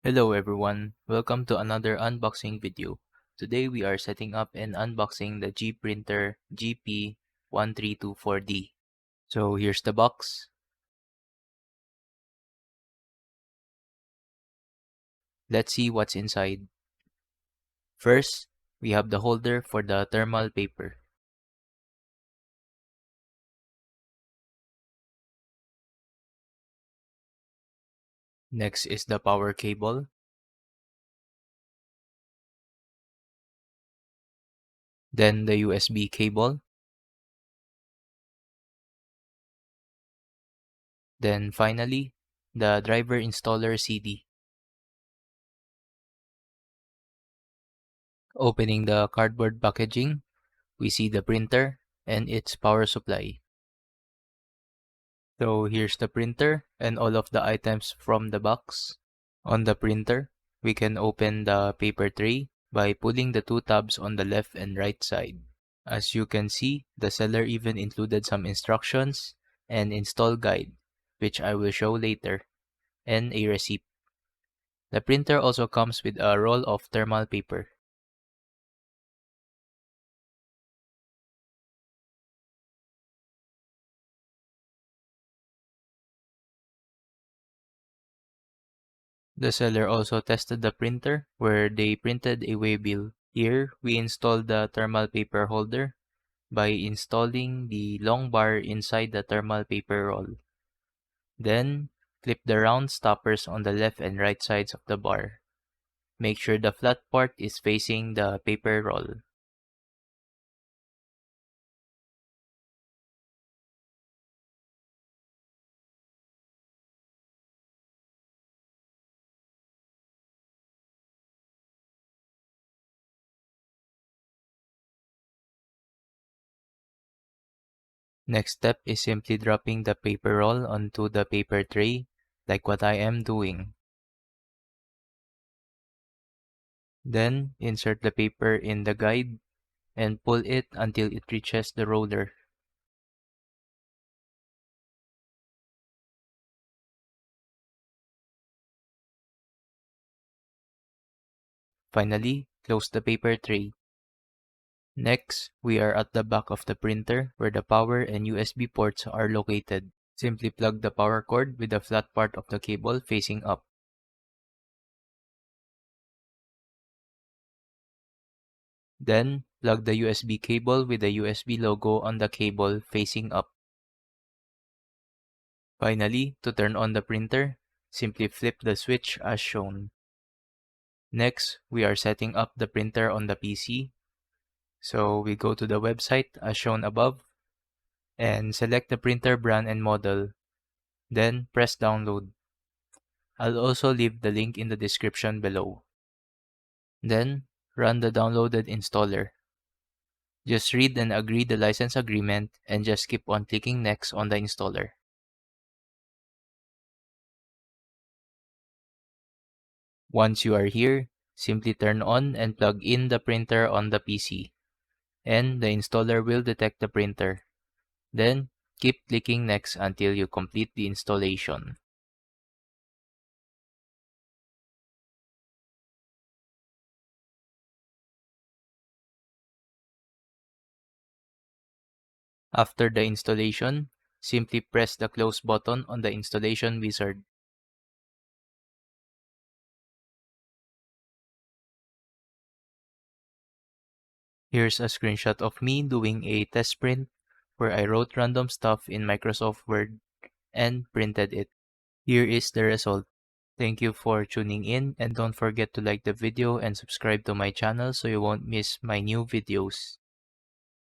Hello everyone, welcome to another unboxing video. Today we are setting up and unboxing the GPrinter GP-1324D. So here's the box. Let's see what's inside. First, we have the holder for the thermal paper. Next is the power cable. Then the USB cable. Then finally, the driver installer CD. Opening the cardboard packaging, we see the printer and its power supply. So here's the printer and all of the items from the box. On the printer, we can open the paper tray by pulling the two tabs on the left and right side. As you can see, the seller even included some instructions and install guide, which I will show later, and a receipt. The printer also comes with a roll of thermal paper. The seller also tested the printer, where they printed a waybill. Here, we installed the thermal paper holder by installing the long bar inside the thermal paper roll. Then, clip the round stoppers on the left and right sides of the bar. Make sure the flat part is facing the paper roll. Next step is simply dropping the paper roll onto the paper tray, like what I am doing. Then, insert the paper in the guide and pull it until it reaches the roller. Finally, close the paper tray. Next, we are at the back of the printer where the power and USB ports are located. Simply plug the power cord with the flat part of the cable facing up. Then, plug the USB cable with the USB logo on the cable facing up. Finally, to turn on the printer, simply flip the switch as shown. Next, we are setting up the printer on the PC. So we go to the website as shown above and select the printer brand and model. Then press download. I'll also leave the link in the description below. Then run the downloaded installer. Just read and agree the license agreement and just keep on clicking next on the installer. Once you are here, simply turn on and plug in the printer on the PC, and the installer will detect the printer. Then, keep clicking next until you complete the installation. After the installation, simply press the close button on the installation wizard. Here's a screenshot of me doing a test print where I wrote random stuff in Microsoft Word and printed it. Here is the result. Thank you for tuning in, and don't forget to like the video and subscribe to my channel so you won't miss my new videos.